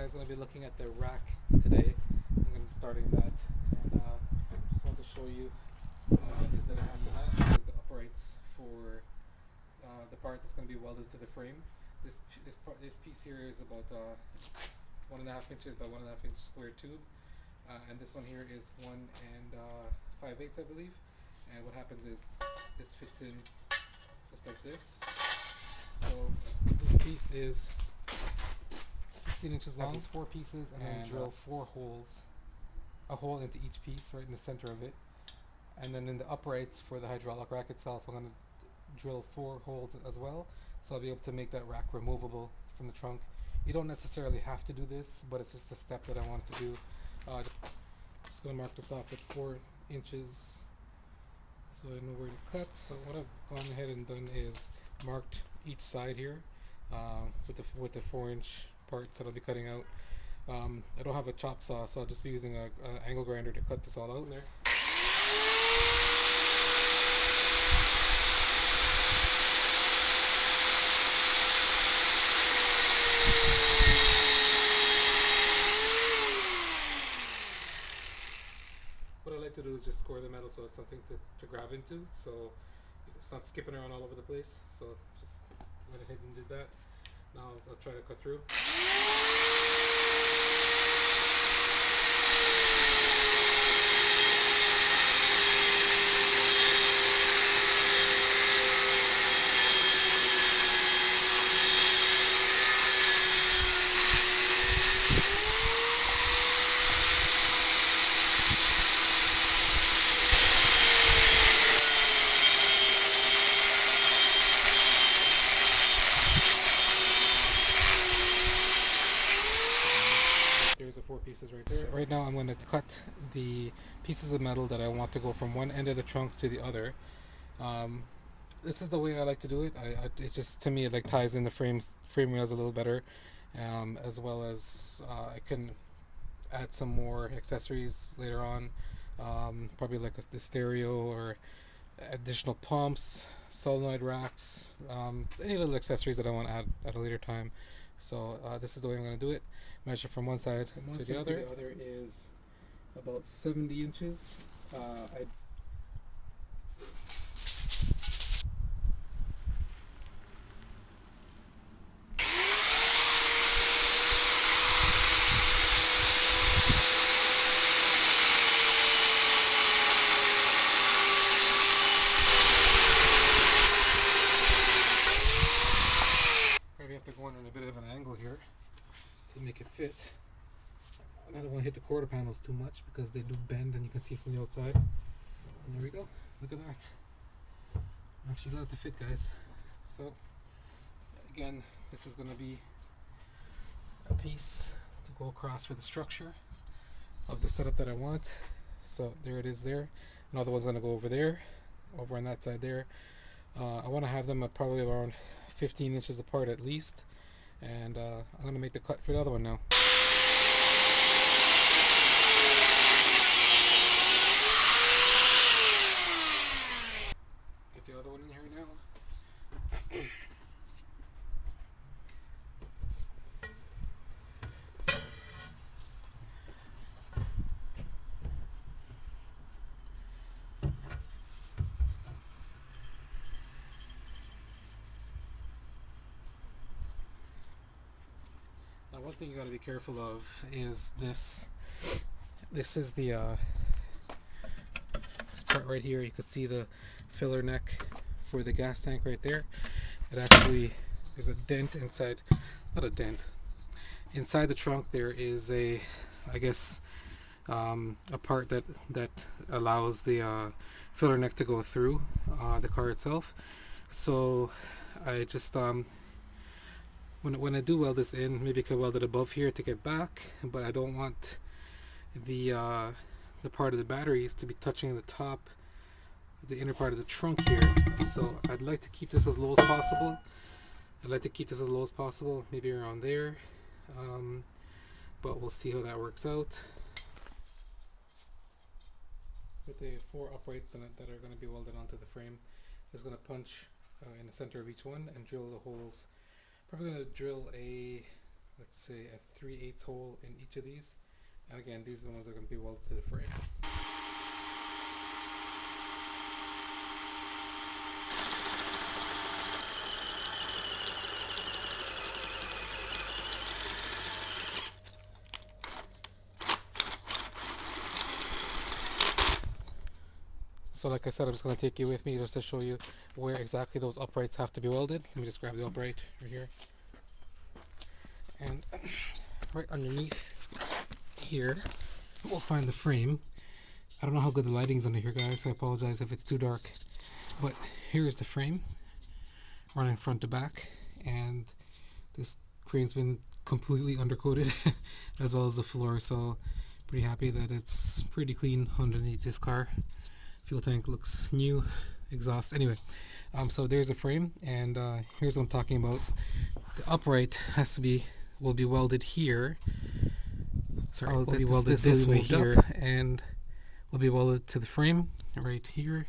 guys, I'm going to be looking at the rack today. I'm going to be starting that, and just want to show you some of the pieces that I have for that. Here's the uprights for the part that's going to be welded to the frame. This piece here is about 1.5 inches by 1.5 inch square tube, and this one here is 1 5/8, I believe. And what happens is this fits in just like this. So this piece is 16 inches long. These 4 pieces, and then drill 4 holes, a hole into each piece right in the center of it. And then in the uprights for the hydraulic rack itself, I'm going to drill 4 holes as well, so I'll be able to make that rack removable from the trunk. You don't necessarily have to do this, but it's just a step that I wanted to do. Just going to mark this off at 4 inches so I know where to cut. So what I've gone ahead and done is marked each side here with the 4-inch parts that I'll be cutting out. I don't have a chop saw, so I'll just be using an angle grinder to cut this all out in there. What I like to do is just score the metal so it's something to grab into, so it's not skipping around all over the place. So just went ahead and did that. Now I'll try to cut through. There's the 4 pieces right there. Right now I'm going to cut the pieces of metal that I want to go from one end of the trunk to the other. This is the way I like to do it. It just, to me, it like ties in the frame rails a little better, as well as I can add some more accessories later on, probably like the stereo or additional pumps, solenoid racks, any little accessories that I want to add at a later time. So this is the way I'm going to do it. Measure from one side to the other. The other is about 70 inches. Probably have to go in a bit of an angle here to make it fit. I don't want to hit the quarter panels too much because they do bend, and you can see from the outside. And there we go. Look at that. I actually got it to fit, guys. So again, this is going to be a piece to go across for the structure of the setup that I want. So there it is there. Another one's going to go over there, over on that side there. I want to have them at probably around 15 inches apart at least. And I'm going to make the cut for the other one now. Get the other one in here now. Now, one thing you got to be careful of is this. This is the this part right here. You can see the filler neck for the gas tank right there. It actually, there's a dent inside, not a dent. Inside the trunk there is a, I guess, a part that allows the filler neck to go through the car itself. So I just when I do weld this in, maybe I could weld it above here to get back, but I don't want the part of the batteries to be touching the top, the inner part of the trunk here. So I'd like to keep this as low as possible. Maybe around there, but we'll see how that works out. With the 4 uprights in it that are going to be welded onto the frame, just going to punch in the center of each one and drill the holes. Probably going to drill a let's say a 3/8 hole in each of these, and again these are the ones that are going to be welded to the frame. So like I said, I'm just going to take you with me just to show you where exactly those uprights have to be welded. Let me just grab the upright right here. And right underneath here, we'll find the frame. I don't know how good the lighting's under here, guys, so I apologize if it's too dark. But here's the frame, running front to back. And this frame's been completely undercoated, as well as the floor. So pretty happy that it's pretty clean underneath this car. Fuel tank looks new, exhaust. Anyway, so there's a frame, and here's what I'm talking about. The upright will be welded here. Sorry, will be welded this way here, and will be welded to the frame right here,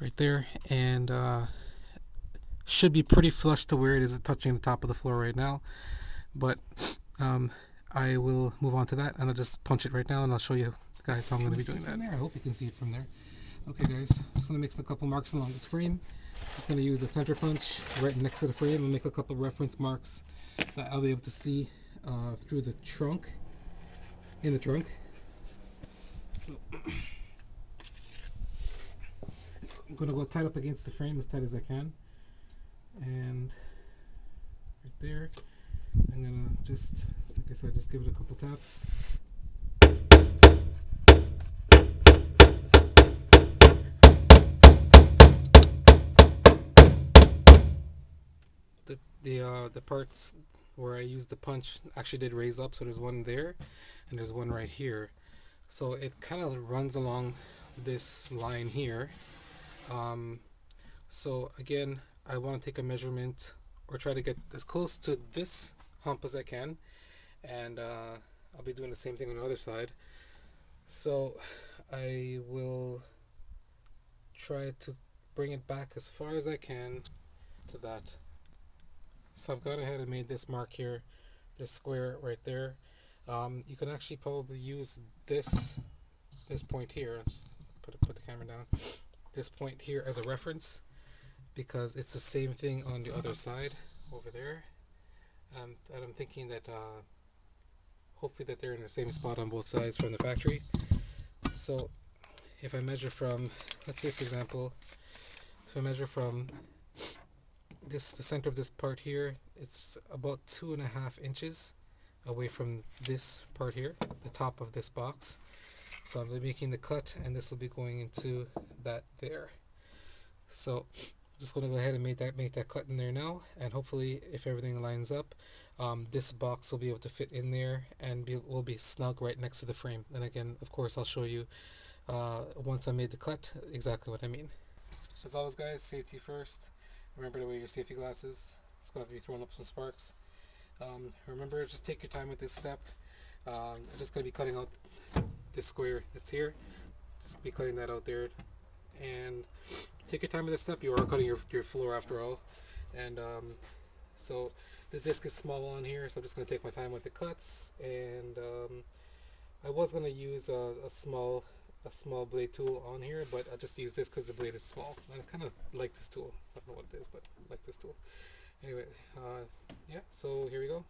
right there, and should be pretty flush to where it is touching the top of the floor right now. But I will move on to that, and I'll just punch it right now, and I'll show you guys how I'm going to be doing that. I hope you can see it from there. Okay guys, just going to make a couple marks along this frame. Just going to use a center punch right next to the frame and make a couple reference marks that I'll be able to see through the trunk, in the trunk. So I'm going to go tight up against the frame as tight as I can, and right there I'm going to just, like I said, just give it a couple taps. The parts where I used the punch actually did raise up, so there's one there and there's one right here, so it kind of runs along this line here. So again, I want to take a measurement or try to get as close to this hump as I can, and I'll be doing the same thing on the other side. So I will try to bring it back as far as I can to that. So I've gone ahead and made this mark here, this square right there. You can actually probably use this point here. Just put the camera down. This point here as a reference, because it's the same thing on the other side over there. And I'm thinking that hopefully that they're in the same spot on both sides from the factory. So if I measure from, let's say for example, if I measure from the center of this part here, it's about 2.5 inches away from this part here, the top of this box. So I'm making the cut, and this will be going into that there. So I'm just going to go ahead and make that cut in there now, and hopefully if everything lines up, this box will be able to fit in there and will be snug right next to the frame. And again, of course, I'll show you once I made the cut exactly what I mean. As always guys, safety first. Remember to wear your safety glasses. It's going to be throwing up some sparks. Remember, just take your time with this step. I'm just going to be cutting out this square that's here. Just be cutting that out there. And take your time with this step. You are cutting your floor after all. And so the disc is small on here, so I'm just going to take my time with the cuts. And I was going to use a small blade tool on here, but I just use this because the blade is small. I kind of like this tool. I don't know what it is, but I like this tool. Anyway, yeah, so here we go.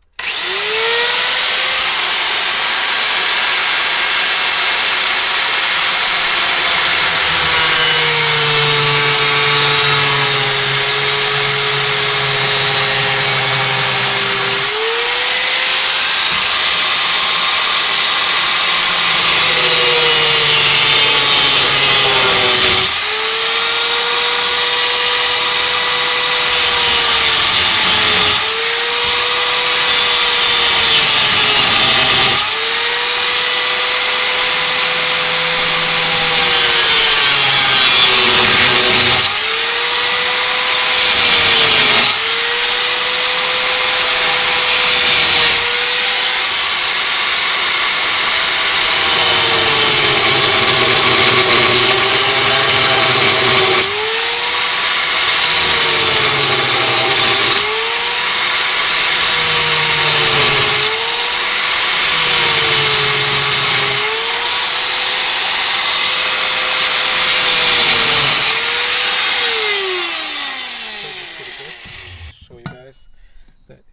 that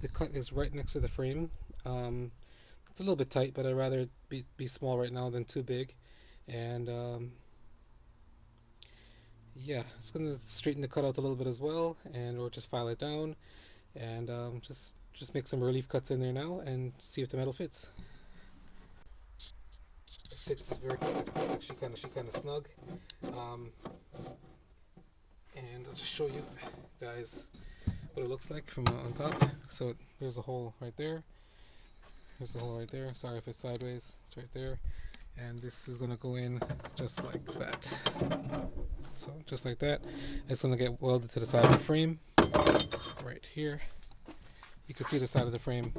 the cut is right next to the frame. It's a little bit tight, but I'd rather it be small right now than too big. And yeah, it's gonna straighten the cut out a little bit as well, and or just file it down, and just make some relief cuts in there now, and see if the metal fits. It fits very it's actually kind of snug. Um, and I'll just show you guys what it looks like from on top. So there's a hole right there. There's the hole right there. Sorry if it's sideways. It's right there. And this is going to go in just like that. So just like that. It's going to get welded to the side of the frame right here. You can see the side of the frame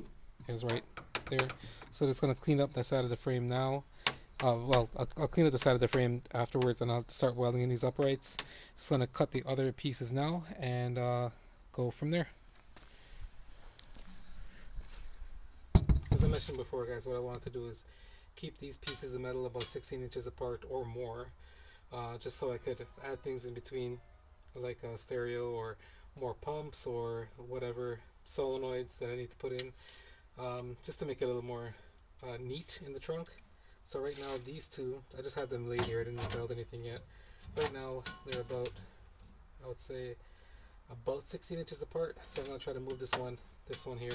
is right there. So it's going to clean up the side of the frame now. Well, I'll clean up the side of the frame afterwards, and I'll start welding in these uprights. Just going to cut the other pieces now and go from there. As I mentioned before, guys, what I wanted to do is keep these pieces of metal about 16 inches apart or more, just so I could add things in between, like a stereo or more pumps or whatever solenoids that I need to put in, just to make it a little more neat in the trunk. So right now these two, I just had them laid here. I didn't build anything yet. Right now they're about, I would say, about 16 inches apart. So I'm going to try to move this one here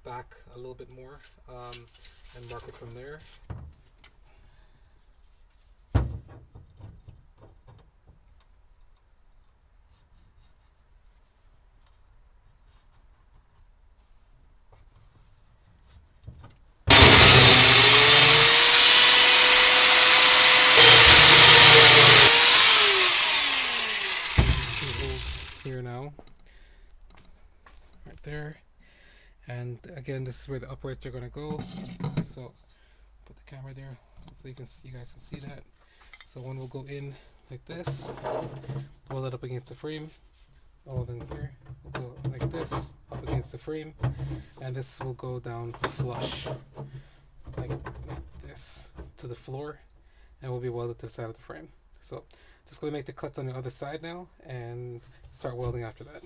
back a little bit more, and mark it from there. Here now, right there, and again this is where the uprights are going to go. So put the camera there, hopefully you guys can see that. So one will go in like this, hold it up against the frame. All in here will go like this, up against the frame, and this will go down flush like this to the floor, and will be welded to the side of the frame. So just going to make the cuts on the other side now and start welding after that.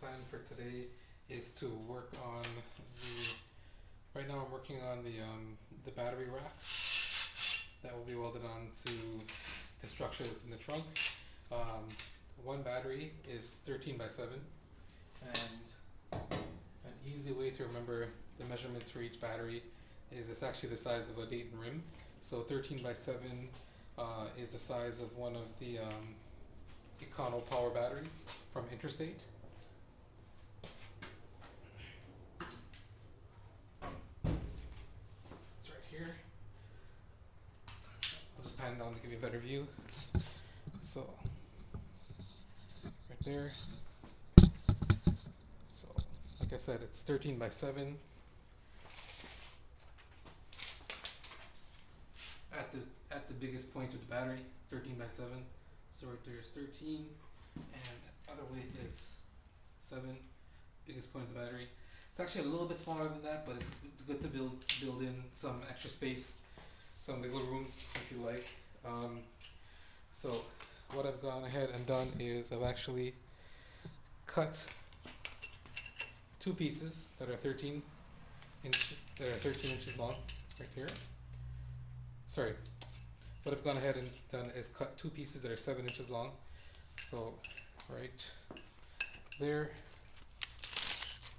Plan for today is to work on right now I'm working on the battery racks that will be welded onto the structure that's in the trunk. One battery is 13 by 7, and an easy way to remember the measurements for each battery is it's actually the size of a Dayton rim. So 13 by 7 is the size of one of the Econo power batteries from Interstate. It's right here. I'll just pan it down to give you a better view. So, right there. So, like I said, it's 13 by 7. At the biggest point of the battery, 13 by 7. So right there is 13, and other way is 7. Biggest point of the battery. It's actually a little bit smaller than that, but it's good to build in some extra space, some wiggle room if you like. So what I've gone ahead and done is I've actually cut 2 pieces that are 13 inches long right here. Sorry, what I've gone ahead and done is cut 2 pieces that are 7 inches long. So right there,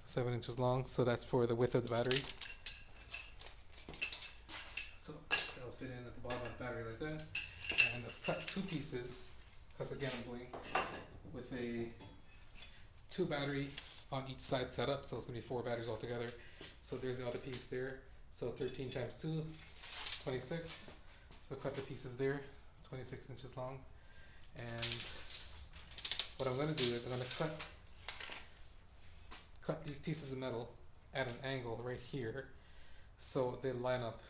7 inches long. So that's for the width of the battery. So that'll fit in at the bottom of the battery like that. And I've cut 2 pieces, because again I'm going with a 2 battery on each side setup, so it's going to be 4 batteries altogether. So there's the other piece there. So 13 times 2, 26. So cut the pieces there, 26 inches long. And what I'm going to do is I'm going to cut these pieces of metal at an angle right here, so they line up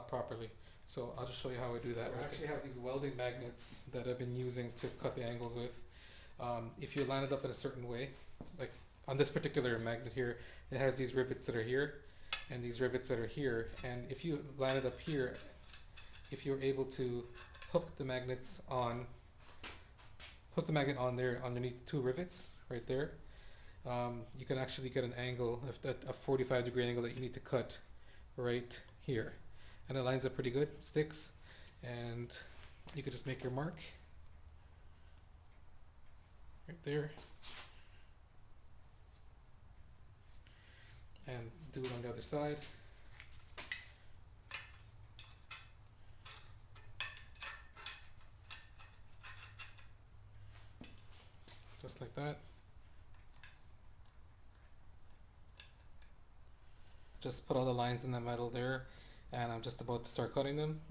properly. So I'll just show you how I do that. So I actually have these welding magnets that I've been using to cut the angles with. If you line it up in a certain way, like on this particular magnet here, it has these rivets that are here and these rivets that are here. And if you line it up here, if you're able to hook the magnet on there underneath 2 rivets right there, you can actually get an angle, a 45-degree angle that you need to cut right here. And it lines up pretty good, sticks, and you can just make your mark right there and do it on the other side. Just like that. Just put all the lines in the metal there, and I'm just about to start cutting them.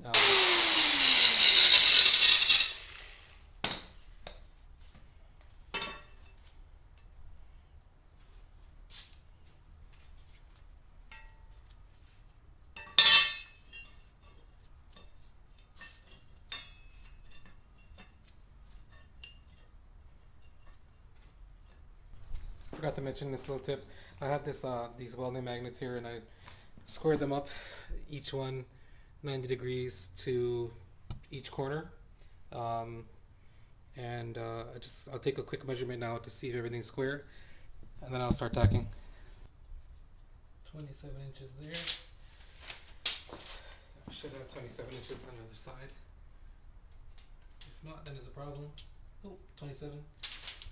Forgot to mention this little tip. I have this these welding magnets here, and I square them up, each one 90 degrees to each corner. I'll take a quick measurement now to see if everything's square, and then I'll start tacking. 27 inches there. I should have 27 inches on the other side. If not, then there's a problem. Oh, 27.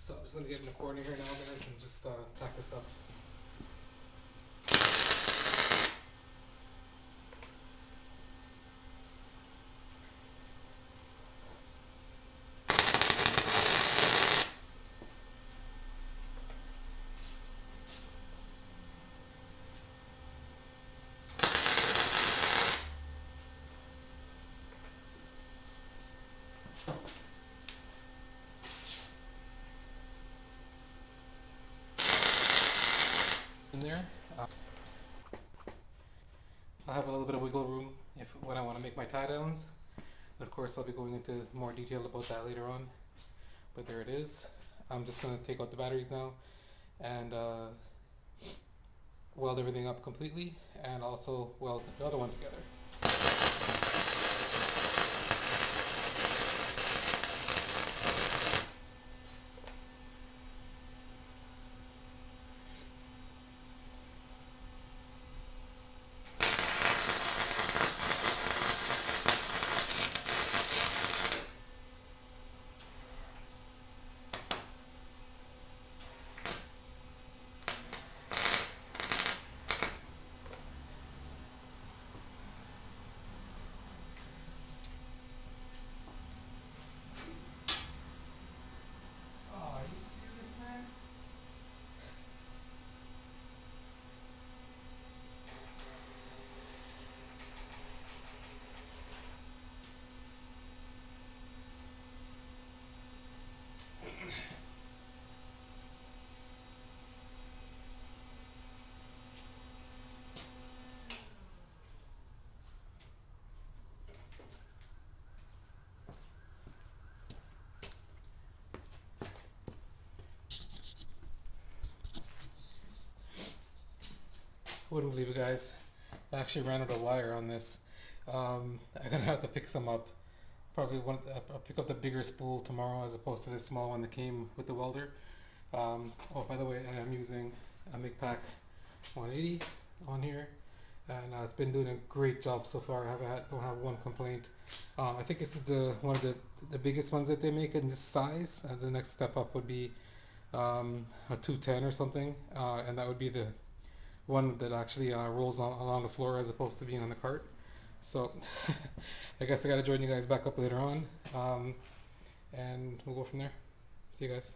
So I'm just going to get in the corner here now, guys, and just tack this up. In there, I have a little bit of wiggle room when I want to make my tie downs. And of course, I'll be going into more detail about that later on. But there it is. I'm just going to take out the batteries now and weld everything up completely, and also weld the other one together. Wouldn't believe it, guys. I actually ran out of wire on this. I'm gonna have to pick some up. Probably I'll pick up the bigger spool tomorrow as opposed to the small one that came with the welder. Oh, by the way, I'm using a McPack 180 on here, and it's been doing a great job so far. Don't have one complaint. I think this is one of the biggest ones that they make in this size. The next step up would be a 210 or something, and that would be the one that actually rolls along the floor as opposed to being on the cart. So I guess I got to join you guys back up later on, and we'll go from there. See you guys.